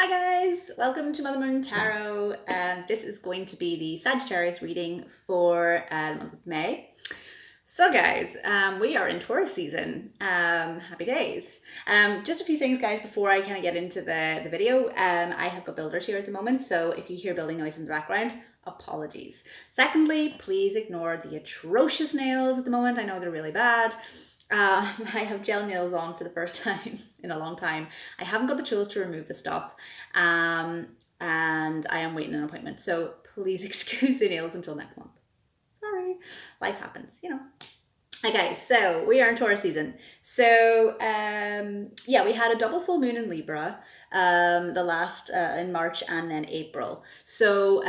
Hi guys, welcome to Mother Moon Tarot. This is going to be the Sagittarius reading for the month of May. So guys, we are in Taurus season. Happy days. Just a few things guys before I kind of get into the video. I have got builders here at the moment, so if you hear building noise in the background, apologies. Secondly, please ignore the atrocious nails at the moment. I know they're really bad. I have gel nails on for the first time in a long time. I haven't got the tools to remove the stuff, and I am waiting an appointment. So please excuse the nails until next month. Sorry, life happens, you know. Okay, so we are in Taurus season. So yeah, we had a double full moon in Libra, the last in March and then April. So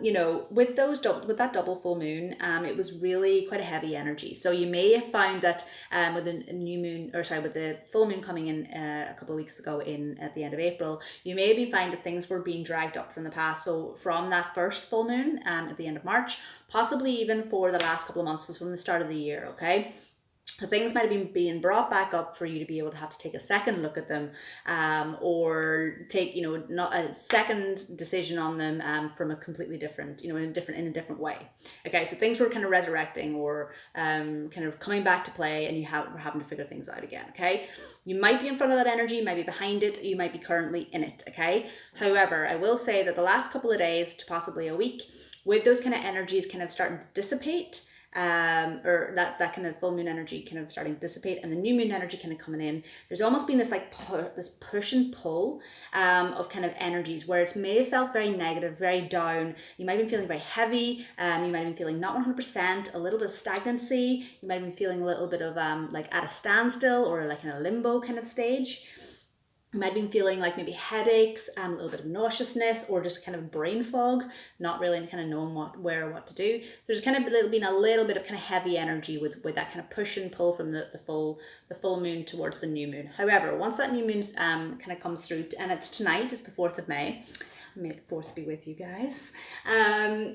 you know, with that double full moon, it was really quite a heavy energy. So you may have found that with the new moon, or sorry, with the full moon coming in a couple of weeks ago at the end of April, you may have been finding that things were being dragged up from the past. So from that first full moon at the end of March, possibly even for the last couple of months, so from the start of the year, okay? So things might have been being brought back up for you to be able to have to take a second look at them, or take, you know, not a second decision on them from a completely different, you know, in a different way. Okay, so things were kind of resurrecting or kind of coming back to play, and we're having to figure things out again. Okay, you might be in front of that energy, you might be behind it, you might be currently in it. Okay, however, I will say that the last couple of days to possibly a week, with those kind of energies kind of starting to dissipate, or that kind of full moon energy kind of starting to dissipate, and the new moon energy kind of coming in, there's almost been this like this push and pull of kind of energies where it may have felt very negative, very down. You might have been feeling very heavy. You might have been feeling not 100%, a little bit of stagnancy. You might have been feeling a little bit of like at a standstill or like in a limbo kind of stage. You might have been feeling like maybe headaches, a little bit of nauseousness, or just kind of brain fog, not really kind of knowing what to do. So there's kind of been a little bit of kind of heavy energy with that kind of push and pull from the full moon towards the new moon. However, once that new moon kind of comes through, and it's tonight, it's the 4th of May. May the 4th be with you guys.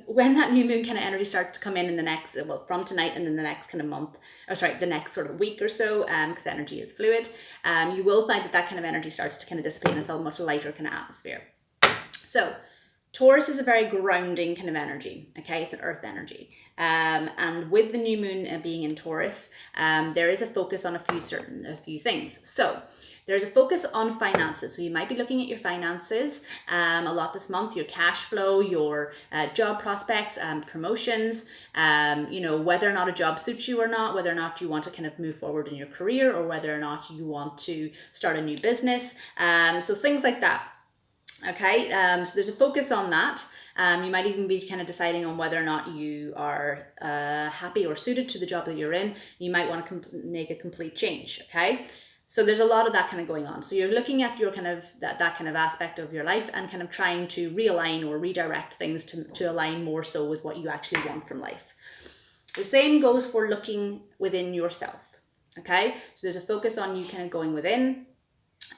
When that new moon kind of energy starts to come in the next, well, from tonight and then the next kind of month, or sorry, the next sort of week or so, because energy is fluid, you will find that kind of energy starts to kind of dissipate and it's a much lighter kind of atmosphere. So Taurus is a very grounding kind of energy, okay? It's an earth energy. And with the new moon being in Taurus, there is a focus on a few things. So there's a focus on finances. So you might be looking at your finances a lot this month, your cash flow, your job prospects, promotions, you know, whether or not a job suits you or not, whether or not you want to kind of move forward in your career, or whether or not you want to start a new business. So things like that. Okay, so there's a focus on that. You might even be kind of deciding on whether or not you are happy or suited to the job that you're in. You might want to make a complete change, okay? So there's a lot of that kind of going on. So you're looking at your kind of that kind of aspect of your life and kind of trying to realign or redirect things to align more so with what you actually want from life. The same goes for looking within yourself, okay? So there's a focus on you kind of going within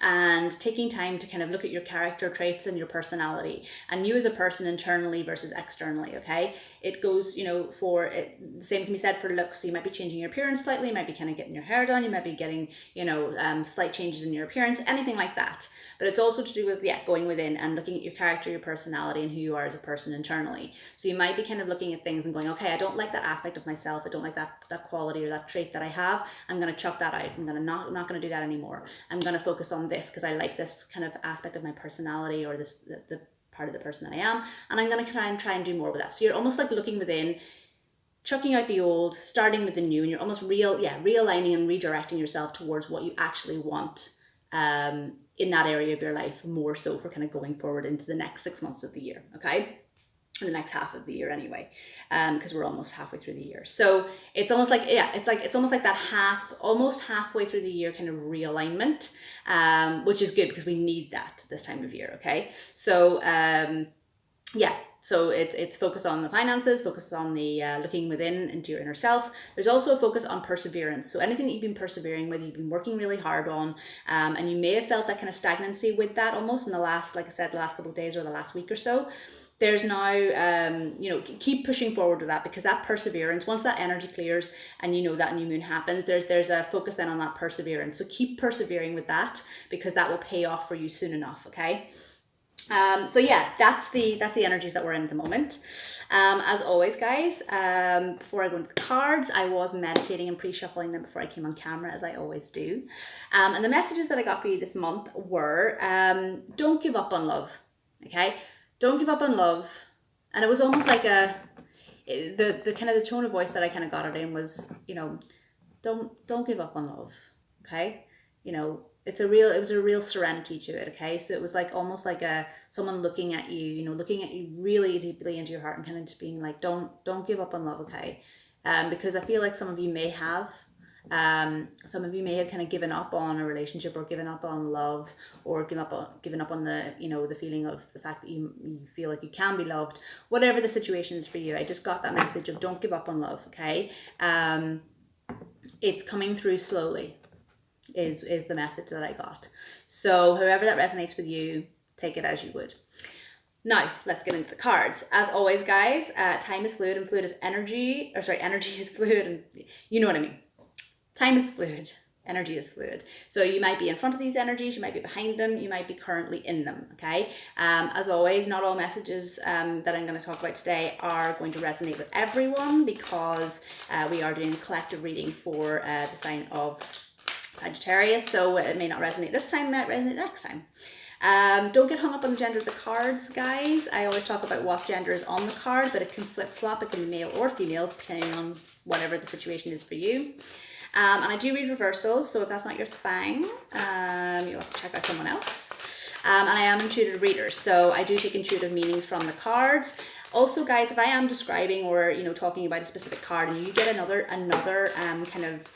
and taking time to kind of look at your character traits and your personality and you as a person internally versus externally, okay? It goes, you know, the same can be said for looks. So you might be changing your appearance slightly, you might be kind of getting your hair done, you might be getting, you know, slight changes in your appearance, anything like that. But it's also to do with, going within and looking at your character, your personality, and who you are as a person internally. So you might be kind of looking at things and going, okay, I don't like that aspect of myself. I don't like that quality or that trait that I have. I'm going to chuck that out. I'm not going to do that anymore. I'm going to focus on this because I like this kind of aspect of my personality, or the part of the person that I am. And I'm going to try and do more with that. So you're almost like looking within, chucking out the old, starting with the new, and you're almost realigning and redirecting yourself towards what you actually want in that area of your life, more so for kind of going forward into the next 6 months of the year, okay? Or the next half of the year anyway, because we're almost halfway through the year. So it's almost like, it's almost like that almost halfway through the year kind of realignment, which is good because we need that this time of year, okay? So so it's focus on the finances, focus on the looking within into your inner self. There's also a focus on perseverance. So anything that you've been persevering with, you've been working really hard on, and you may have felt that kind of stagnancy with that almost in the last, like I said, the last couple of days or the last week or so. There's now, you know, keep pushing forward with that, because that perseverance, once that energy clears and you know that new moon happens, there's a focus then on that perseverance. So keep persevering with that, because that will pay off for you soon enough, okay? So yeah, that's the energies that we're in at the moment. As always, guys, before I go into the cards, I was meditating and pre-shuffling them before I came on camera, as I always do. And the messages that I got for you this month were, don't give up on love, okay? Don't give up on love. And it was almost like the kind of the tone of voice that I kind of got it in was, you know, don't give up on love, okay? You know, it was a real serenity to it, okay? So it was like almost like someone looking at you, you know, looking at you really deeply into your heart and kind of just being like, don't give up on love, okay? Because I feel like some of you may have kind of given up on a relationship, or given up on love, or given up on the, you know, the feeling of the fact that you feel like you can be loved. Whatever the situation is for you, I just got that message of don't give up on love, okay? It's coming through slowly is the message that I got. So however that resonates with you, take it as you would. Now, let's get into the cards. As always, guys, time is fluid, and fluid is energy, or sorry, energy is fluid, and you know what I mean. Time is fluid, energy is fluid. So you might be in front of these energies, you might be behind them, you might be currently in them, okay? As always, not all messages that I'm going to talk about today are going to resonate with everyone, because we are doing a collective reading for the sign of Sagittarius, so it may not resonate this time, it might resonate next time. Don't get hung up on the gender of the cards, guys. I always talk about what gender is on the card, but it can flip-flop, it can be male or female, depending on whatever the situation is for you. And I do read reversals, so if that's not your thing, you'll have to check out someone else. And I am an intuitive reader, so I do take intuitive meanings from the cards. Also, guys, if I am describing or, you know, talking about a specific card and you get another kind of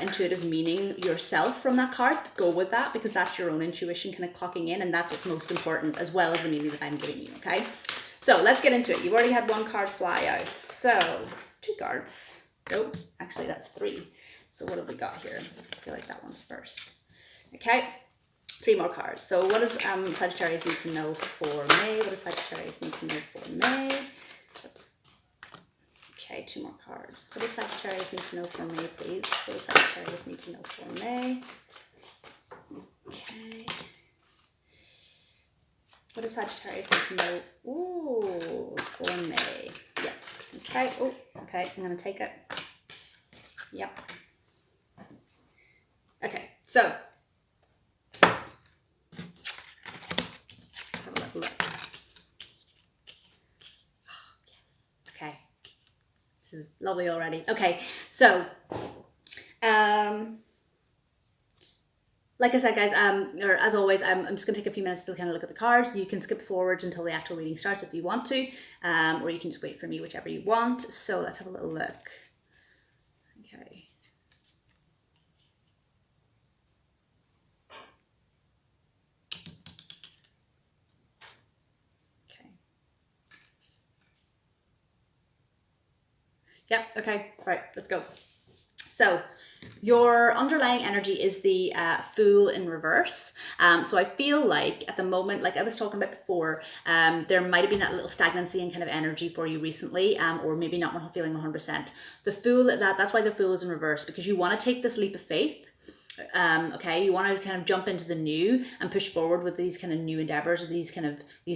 intuitive meaning yourself from that card, go with that, because that's your own intuition kind of clocking in, and that's what's most important, as well as the meaning that I'm giving you, okay? So let's get into it. You've already had one card fly out, so 2 cards. Oh, actually that's 3. So what have we got here? I feel like that one's first. Okay, 3 more cards. So what does Sagittarius need to know for May? What does Sagittarius need to know for May? Okay, 2 more cards. What does Sagittarius need to know for May, please? What does Sagittarius need to know for May? Okay. What does Sagittarius need to know? Ooh, for May. Yep. Okay. Oh, okay. I'm going to take it. Yep. Okay. So, have a little look. Oh, yes. Okay. This is lovely already. Okay. So, like I said, guys, or as always, I'm just going to take a few minutes to kind of look at the cards. You can skip forward until the actual reading starts if you want to, or you can just wait for me, whichever you want. So let's have a little look. Okay. Okay. Yep, okay, all right, let's go. So, your underlying energy is the Fool in reverse. So I feel like at the moment, like I was talking about before, there might have been that little stagnancy and kind of energy for you recently, or maybe not feeling 100%. The Fool, that's why the Fool is in reverse, because you want to take this leap of faith. Okay, you want to kind of jump into the new and push forward with these kind of new endeavors, or these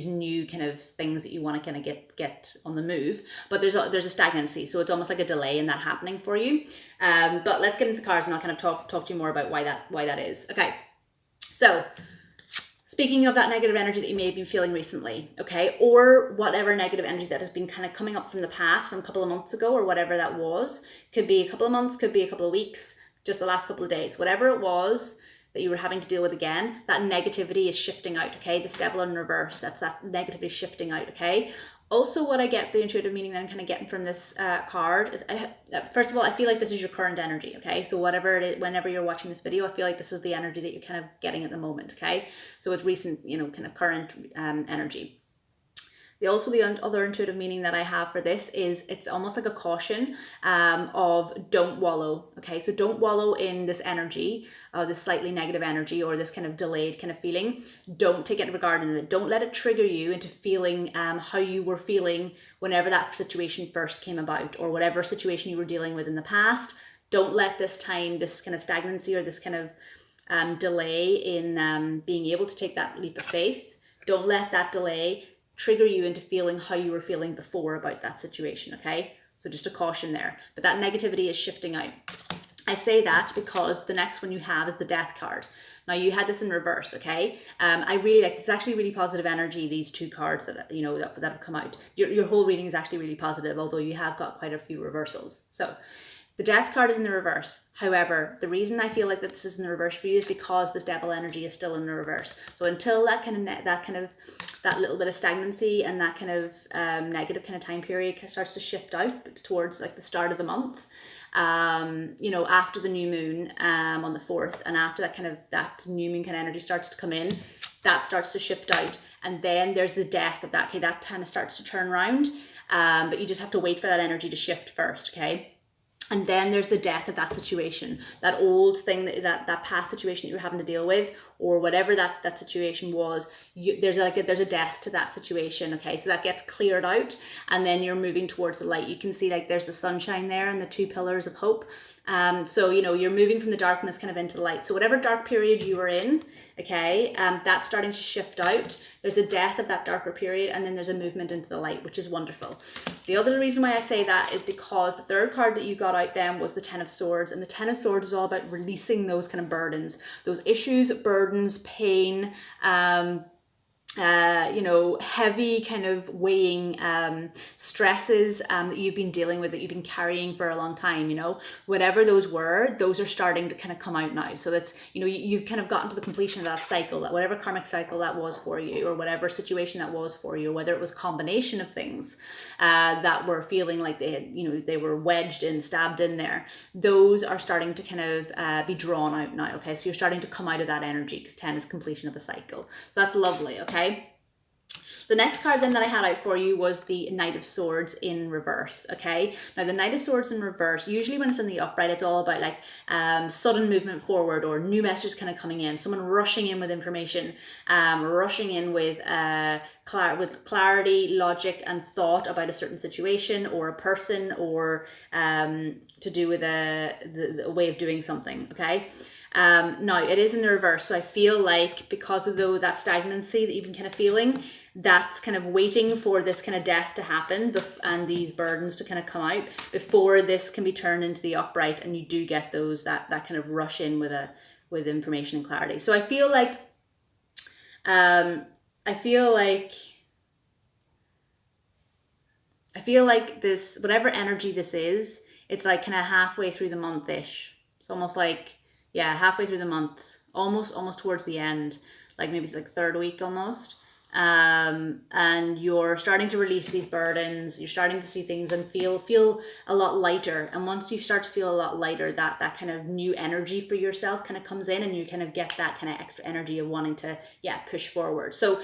new kind of things that you want to kind of get on the move. But there's a stagnancy, so it's almost like a delay in that happening for you. But let's get into the cards, and I'll kind of talk to you more about why that is. Okay, so speaking of that negative energy that you may have been feeling recently, okay, or whatever negative energy that has been kind of coming up from the past, from a couple of months ago, or whatever that was, could be a couple of months, could be a couple of weeks, just the last couple of days, whatever it was that you were having to deal with again, that negativity is shifting out, okay? This Devil in reverse, that's that negativity shifting out, okay? Also, what I get, the intuitive meaning that I'm kind of getting from this card is, first of all, I feel like this is your current energy, okay? So whatever it is, whenever you're watching this video, I feel like this is the energy that you're kind of getting at the moment, okay? So it's recent, kind of current energy. The other intuitive meaning that I have for this is it's almost like a caution of don't wallow, okay? So don't wallow in this energy, this slightly negative energy, or this kind of delayed kind of feeling. Don't take it regarding it. Don't let it trigger you into feeling how you were feeling whenever that situation first came about, or whatever situation you were dealing with in the past. Don't let this kind of stagnancy, or this kind of delay in being able to take that leap of faith Don't let that delay trigger you into feeling how you were feeling before about that situation, okay? So just a caution there. But that negativity is shifting out. I say that because the next one you have is the Death card. Now you had this in reverse, okay? I really like this. Is actually really positive energy. These two cards that that have come out. Your whole reading is actually really positive, although you have got quite a few reversals. So the Death card is in the reverse. However, the reason I feel like that this is in the reverse for you is because this Devil energy is still in the reverse. So until that little bit of stagnancy and that kind of negative kind of time period starts to shift out towards like the start of the month, after the new moon on the 4th, and after that new moon kind of energy starts to come in, that starts to shift out, and then there's the death of that. Okay, that kind of starts to turn around, but you just have to wait for that energy to shift first. Okay. And then there's the death of that situation, that old thing, that past situation that you're having to deal with, or whatever that situation was. There's a death to that situation. Okay, so that gets cleared out, and then you're moving towards the light. You can see like there's the sunshine there and the two pillars of hope. So you're moving from the darkness kind of into the light. So whatever dark period you were in, okay, that's starting to shift out. There's a death of that darker period, and then there's a movement into the light, which is wonderful. The other reason why I say that is because the third card that you got out then was the Ten of Swords, and the Ten of Swords is all about releasing those kind of burdens, those issues, burdens, pain, heavy kind of weighing stresses that you've been dealing with, that you've been carrying for a long time, whatever those were, those are starting to kind of come out now. So that's, you've kind of gotten to the completion of that cycle, that whatever karmic cycle that was for you, or whatever situation that was for you, whether it was a combination of things that were feeling like they had, they were wedged in, stabbed in there, those are starting to kind of be drawn out now. Okay, so you're starting to come out of that energy, because 10 is completion of a cycle. So that's lovely. Okay. The next card then that I had out for you was the Knight of Swords in reverse, okay? Now the Knight of Swords in reverse, usually when it's in the upright, it's all about like sudden movement forward, or new messages kind of coming in, someone rushing in with information, rushing in with clarity, logic, and thought about a certain situation or a person, or to do with a way of doing something, okay? Now it is in the reverse, so I feel like because of that stagnancy that you've been kind of feeling, that's kind of waiting for this kind of death to happen and these burdens to kind of come out before this can be turned into the upright, and you do get that kind of rush in with information and clarity. So I feel like this, whatever energy this is, it's like kind of halfway through the month-ish. It's almost like, halfway through the month, almost towards the end, like maybe it's like third week almost. And you're starting to release these burdens, you're starting to see things and feel a lot lighter. And once you start to feel a lot lighter, that kind of new energy for yourself kind of comes in, and you kind of get that kind of extra energy of wanting to, push forward. So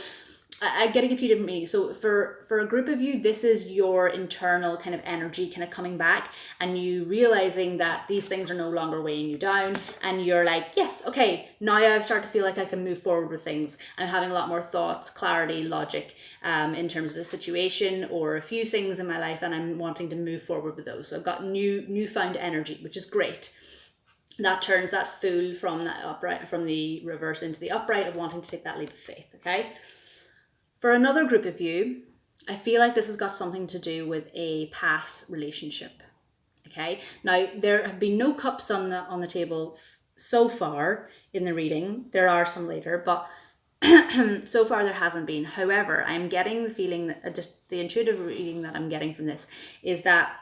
I'm getting a few different meanings. So for a group of you, this is your internal kind of energy kind of coming back, and you realizing that these things are no longer weighing you down, and you're like, yes, okay, now I've started to feel like I can move forward with things. I'm having a lot more thoughts, clarity, logic in terms of a situation or a few things in my life, and I'm wanting to move forward with those. So I've got newfound energy, which is great. That turns that fool from the reverse into the upright of wanting to take that leap of faith, okay? For another group of you, I feel like this has got something to do with a past relationship, okay? Now, there have been no cups on the table so far in the reading. There are some later, but so far there hasn't been. However, I'm getting the feeling that just the intuitive reading that I'm getting from this is that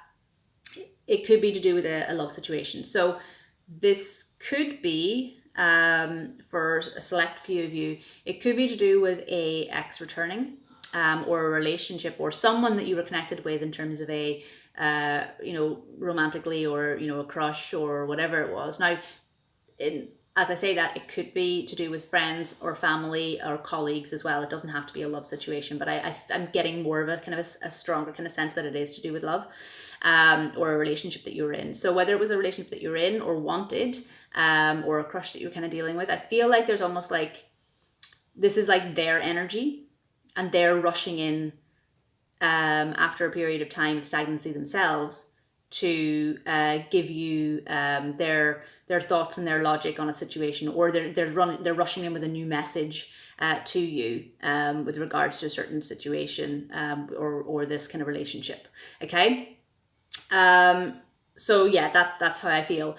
it could be to do with a love situation. So this could be, for a select few of you, it could be to do with a ex returning, or a relationship, or someone that you were connected with in terms of a romantically, or a crush, or whatever it was. Now, as I say that, it could be to do with friends or family or colleagues as well. It doesn't have to be a love situation, but I'm getting more of a kind of a stronger kind of sense that it is to do with love, or a relationship that you were in. So whether it was a relationship that you're in or wanted, or a crush that you're kind of dealing with, I feel like there's almost like this is like their energy, and they're rushing in after a period of time of stagnancy themselves to give you their thoughts and their logic on a situation, or they're rushing in with a new message to you with regards to a certain situation or this kind of relationship. Okay, so yeah, that's how I feel.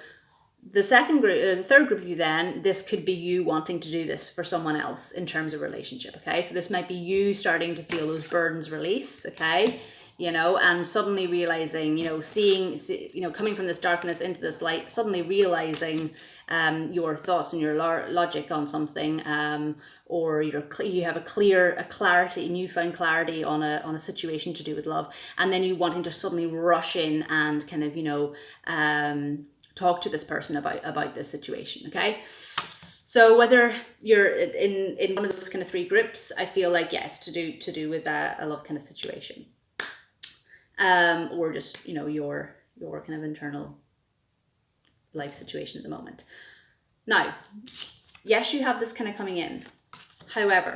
The second group, the third group of you, then this could be you wanting to do this for someone else in terms of relationship. Okay, so this might be you starting to feel those burdens release. Okay, you know, and suddenly realizing, you know, seeing, you know, coming from this darkness into this light, suddenly realizing your thoughts and your logic on something, or you have a clarity, newfound clarity on a situation to do with love, and then you wanting to suddenly rush in and kind of, you know, talk to this person about this situation. Okay, so whether you're in one of those kind of three groups, I feel like, yeah, it's to do with a love kind of situation, or just, you know, your kind of internal life situation at the moment. Now, yes, you have this kind of coming in. However,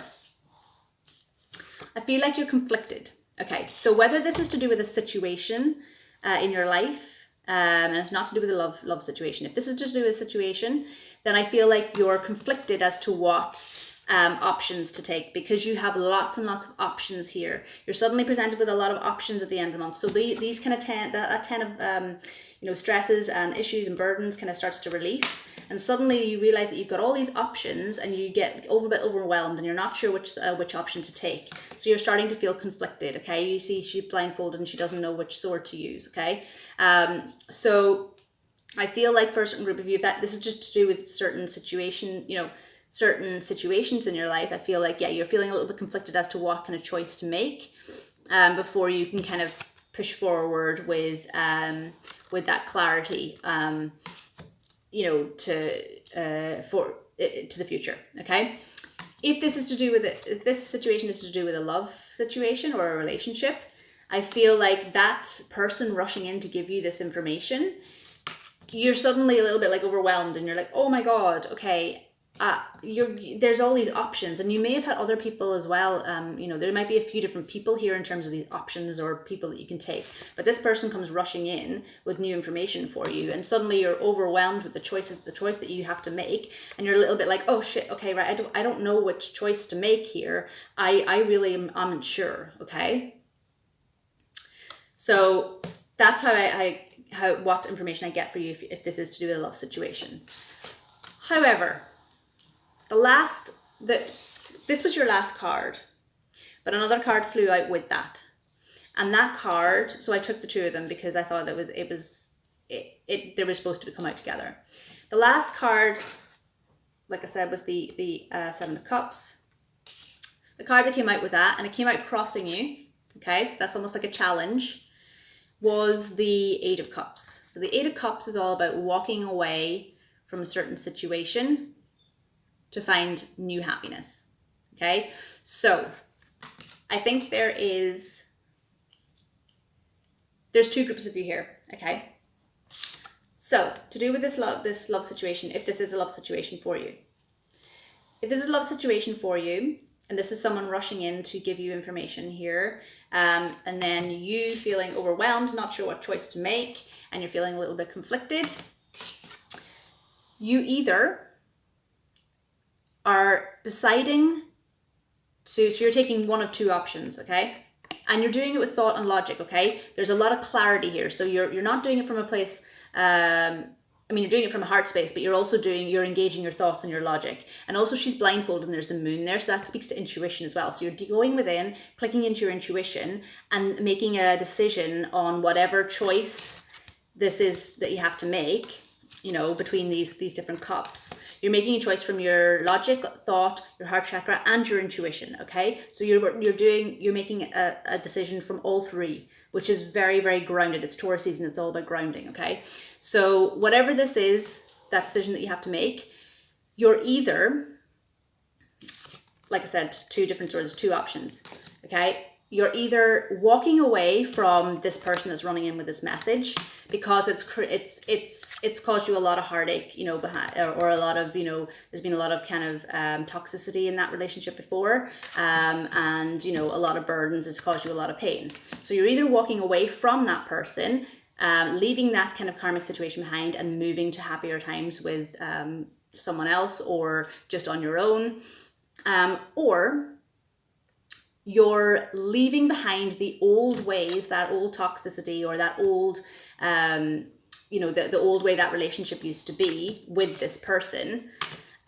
I feel like you're conflicted. Okay, so whether this is to do with a situation in your life, and it's not to do with a love situation. If this is just to do with a situation, then I feel like you're conflicted as to what options to take, because you have lots and lots of options here. You're suddenly presented with a lot of options at the end of the month. So these kind of 10 of you know, stresses and issues and burdens kind of starts to release, and suddenly you realize that you've got all these options and you get a bit overwhelmed and you're not sure which option to take. So you're starting to feel conflicted. Okay, you see she's blindfolded and she doesn't know which sword to use. Okay, so I feel like for a certain group of you, that this is just to do with certain situation, you know, certain situations in your life, I feel like, yeah, you're feeling a little bit conflicted as to what kind of choice to make before you can kind of push forward with that clarity, you know, to the future. Okay, if this is to do with it, if this situation is to do with a love situation or a relationship, I feel like that person rushing in to give you this information, you're suddenly a little bit like overwhelmed, and you're like, oh my god, okay, there's all these options, and you may have had other people as well. You know, there might be a few different people here in terms of these options or people that you can take, but this person comes rushing in with new information for you, and suddenly you're overwhelmed with the choice that you have to make, and you're a little bit like, oh shit, okay, right, I don't know which choice to make here. I really am unsure. Okay, so that's how what information I get for you if this is to do with a love situation. However, this was your last card, but another card flew out with that, and that card, so I took the two of them because I thought they were supposed to come out together. The last card, like I said, was the Seven of Cups. The card that came out with that, and it came out crossing you. Okay, so that's almost like a challenge. Was the Eight of Cups. So the Eight of Cups is all about walking away from a certain situation to find new happiness. Okay, so I think there's two groups of you here. Okay, so to do with this love situation, if this is a love situation for you, and this is someone rushing in to give you information here, and then you feeling overwhelmed, not sure what choice to make, and you're feeling a little bit conflicted, you either are deciding so you're taking one of two options. Okay, and you're doing it with thought and logic. Okay, there's a lot of clarity here, so you're not doing it from a place, I mean, you're doing it from a heart space, but you're engaging your thoughts and your logic. And also she's blindfolded and there's the moon there, so that speaks to intuition as well. So you're going within, clicking into your intuition and making a decision on whatever choice this is that you have to make, you know, between these different cups. You're making a choice from your logic, thought, your heart chakra, and your intuition. Okay, so you're making a decision from all three, which is very, very grounded. It's Taurus season. It's all about grounding. Okay, so whatever this is, that decision that you have to make, you're either, like I said, two different swords, two options. Okay, you're either walking away from this person that's running in with this message because it's caused you a lot of heartache, you know, behind, or a lot of, you know, there's been a lot of kind of toxicity in that relationship before, and, you know, a lot of burdens. It's caused you a lot of pain. So you're either walking away from that person leaving that kind of karmic situation behind and moving to happier times with someone else or just on your own, or you're leaving behind the old ways, that old toxicity or that old, the old way that relationship used to be with this person.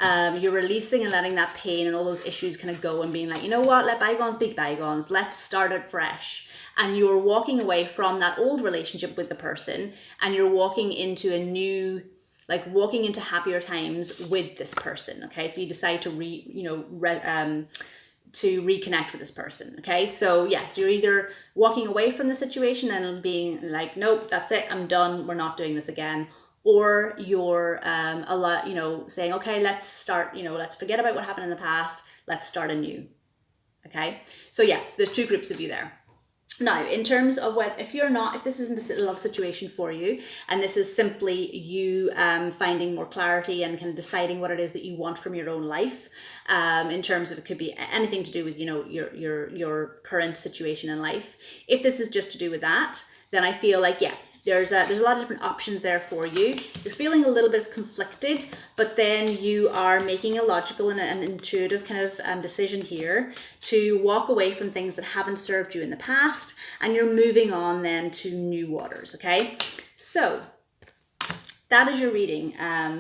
You're releasing and letting that pain and all those issues kind of go and being like, you know what, let bygones be bygones, let's start it fresh. And you're walking away from that old relationship with the person and you're walking into a new, like walking into happier times with this person. Okay, so you decide to reconnect with this person. Okay, so yes, you're either walking away from the situation and being like, nope, that's it, I'm done, we're not doing this again, or you're saying, okay, let's start, let's forget about what happened in the past, let's start anew. Okay, so yeah, so there's two groups of you there. Now, in terms of if this isn't a love situation for you, and this is simply you finding more clarity and kind of deciding what it is that you want from your own life, in terms of, it could be anything to do with, your current situation in life. If this is just to do with that, then I feel like, yeah, there's a lot of different options there for you. You're feeling a little bit conflicted, but then you are making a logical and an intuitive kind of decision here to walk away from things that haven't served you in the past, and you're moving on then to new waters, okay? So that is your reading,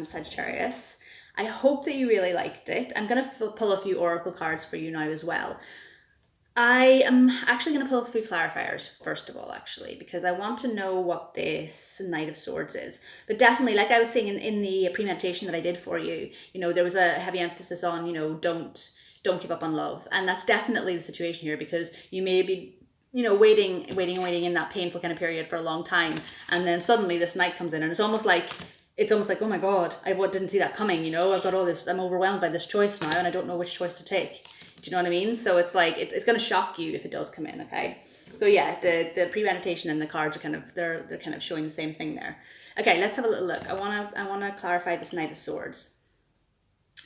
Sagittarius. I hope that you really liked it. I'm going to pull a few oracle cards for you now as well. I am actually going to pull 3 clarifiers first of all, actually, because I want to know what this Knight of Swords is. But definitely, like I was saying in the premeditation that I did for you, there was a heavy emphasis on, don't give up on love. And that's definitely the situation here, because you may be, waiting in that painful kind of period for a long time. And then suddenly this Knight comes in and it's almost like, oh my God, I didn't see that coming, I've got all this, I'm overwhelmed by this choice now and I don't know which choice to take. Do you know what I mean? So it's like, it's going to shock you if it does come in, okay? So yeah, the premeditation and the cards are kind of, they're kind of showing the same thing there. Okay, let's have a little look. I want to clarify this Knight of Swords.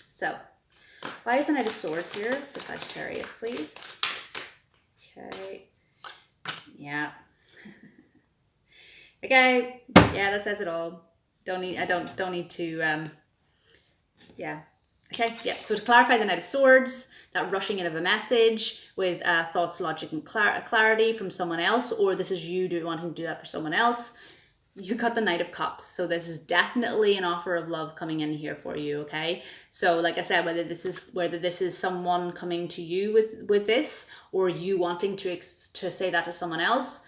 So, why is the Knight of Swords here for Sagittarius, please? Okay. Yeah. Okay. Yeah, that says it all. Don't need to, yeah. Okay, yeah, so to clarify the Knight of Swords, that rushing in of a message with thoughts, logic, and clarity from someone else, or this is you wanting to do that for someone else. You got the Knight of Cups, so this is definitely an offer of love coming in here for you, okay? So like I said, whether this is someone coming to you with this, or you wanting to say that to someone else,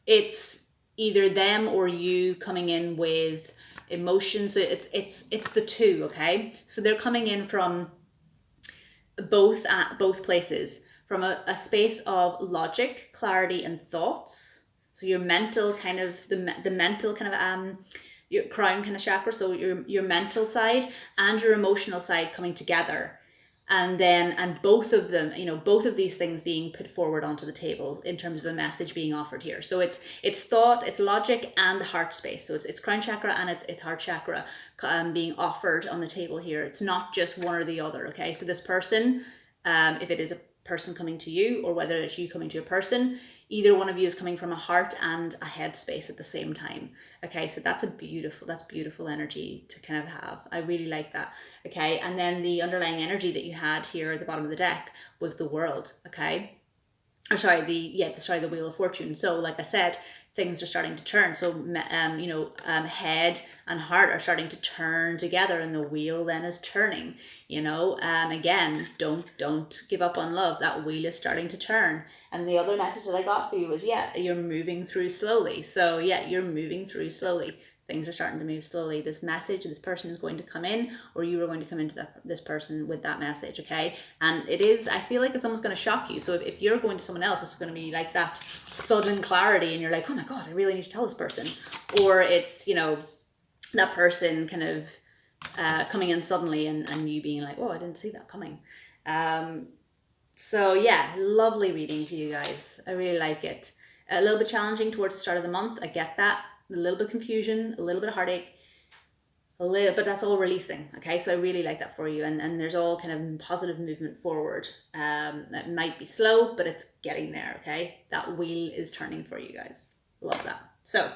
it's either them or you coming in with emotion. So it's the two, okay? So they're coming in from both places, from a space of logic, clarity, and thoughts. So your mental kind of the mental kind of your crown kind of chakra, so your mental side and your emotional side coming together. And both of them, both of these things being put forward onto the table in terms of a message being offered here. So it's thought, it's logic, and the heart space. So it's crown chakra and it's heart chakra being offered on the table here. It's not just one or the other, okay? So this person, if it is a person coming to you, or whether it's you coming to a person, either one of you is coming from a heart and a head space at the same time. Okay, so that's beautiful energy to kind of have. I really like that. Okay, and then the underlying energy that you had here at the bottom of the deck was the World. Okay, or sorry, the Wheel of Fortune. So like I said, things are starting to turn. So head and heart are starting to turn together, and the wheel then is turning. Again, don't give up on love. That wheel is starting to turn. And the other message that I got for you was, you're moving through slowly. So you're moving through slowly. Things are starting to move slowly. This message, this person is going to come in, or you are going to come into this person with that message, okay? And I feel like it's almost going to shock you. So if you're going to someone else, it's going to be like that sudden clarity, and you're like, oh my God, I really need to tell this person. Or it's, that person kind of coming in suddenly and you being like, oh, I didn't see that coming. So yeah, lovely reading for you guys. I really like it. A little bit challenging towards the start of the month. I get that. A little bit of confusion, a little bit of heartache, but that's all releasing, okay? So I really like that for you, and there's all kind of positive movement forward. It might be slow, but it's getting there, okay? That wheel is turning for you guys. Love that. So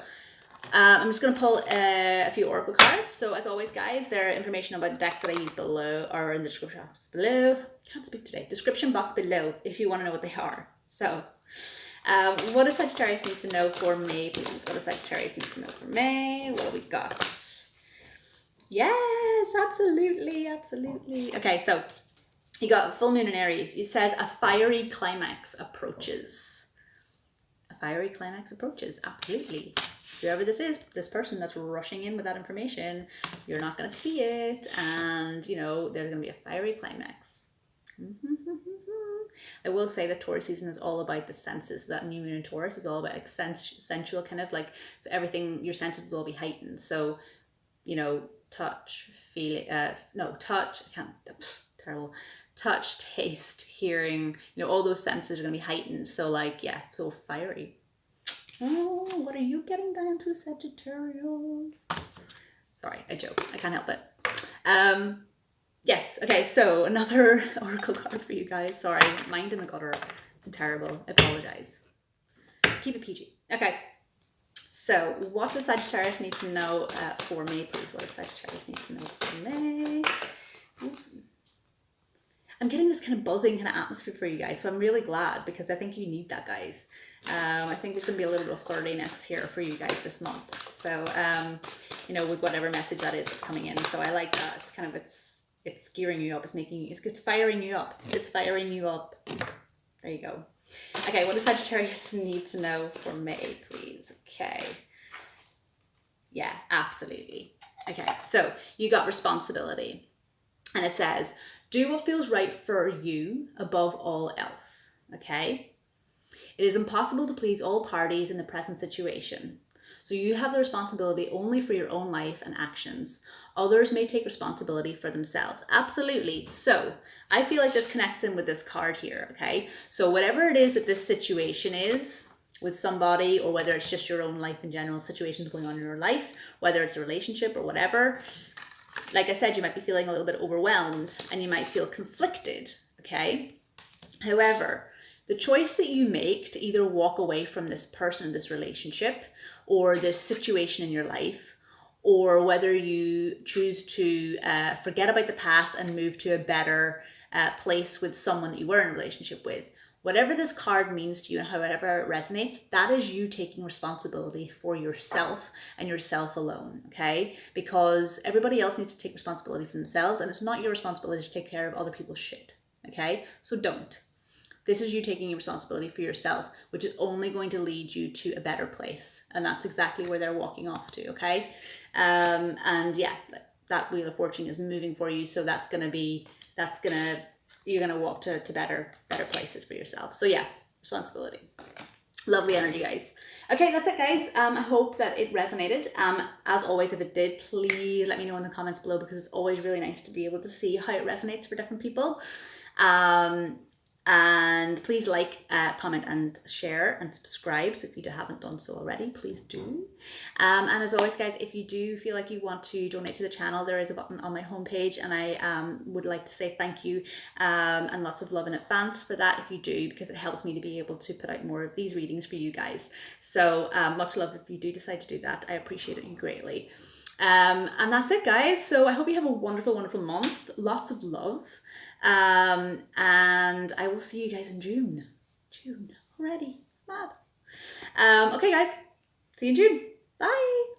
I'm just going to pull a few oracle cards. So as always, guys, there are information about the decks that I use below or in the description box below. Can't speak today. Description box below if you want to know what they are. So what does Sagittarius need to know for May, please? What does Sagittarius need to know for May? What do we got? Yes, absolutely, absolutely. Okay, so you got full moon in Aries. It says a fiery climax approaches. A fiery climax approaches, absolutely. Whoever this is, this person that's rushing in with that information, you're not going to see it, and you know there's going to be a fiery climax. I will say that Taurus season is all about the senses. That new moon in Taurus is all about like sensual kind of like, so everything, your senses will all be heightened. So, you know, touch, feeling, touch, I can't, terrible. Touch, taste, hearing, you know, all those senses are going to be heightened. So like, yeah, so fiery. Oh, what are you getting down to, Sagittarius? Sorry, I joke. I can't help it. Yes, okay, so another oracle card for you guys. Sorry, mind in the gutter. I'm terrible. I apologize. Keep it PG. Okay, so what does Sagittarius need to know for May, please? What does Sagittarius need to know for May? Ooh. I'm getting this kind of buzzing kind of atmosphere for you guys, so I'm really glad because I think you need that, guys. I think there's going to be a little bit of thoroughness here for you guys this month. So, you know, with whatever message that is that's coming in. So I like that. It's kind of, it's gearing you up. It's firing you up. It's firing you up. There you go. Okay, what does Sagittarius need to know for May, please? Okay. Yeah, absolutely. Okay, so you got responsibility. And it says, do what feels right for you above all else, okay? It is impossible to please all parties in the present situation. So you have the responsibility only for your own life and actions. Others may take responsibility for themselves. Absolutely. So I feel like this connects in with this card here, okay? So whatever it is that this situation is with somebody, or whether it's just your own life in general, situations going on in your life, whether it's a relationship or whatever, like I said, you might be feeling a little bit overwhelmed and you might feel conflicted, okay? However, the choice that you make to either walk away from this person, this relationship, or this situation in your life, or whether you choose to forget about the past and move to a better place with someone that you were in a relationship with, whatever this card means to you and however it resonates, that is you taking responsibility for yourself and yourself alone, okay? Because everybody else needs to take responsibility for themselves, and it's not your responsibility to take care of other people's shit, okay? So don't. This is you taking responsibility for yourself, which is only going to lead you to a better place. And that's exactly where they're walking off to, okay? And yeah, that Wheel of Fortune is moving for you. So you're gonna walk to better places for yourself. So yeah, responsibility. Lovely energy, guys. Okay, that's it, guys. I hope that it resonated. As always, if it did, please let me know in the comments below, because it's always really nice to be able to see how it resonates for different people. And please like, comment and share and subscribe. So if you haven't done so already, please do. And as always, guys, if you do feel like you want to donate to the channel, there is a button on my homepage, and I would like to say thank you and lots of love in advance for that if you do, because it helps me to be able to put out more of these readings for you guys. So much love if you do decide to do that. I appreciate it greatly. And that's it, guys. So I hope you have a wonderful, wonderful month. Lots of love. And I will see you guys in June. June already. Mad. Okay, guys. See you in June. Bye.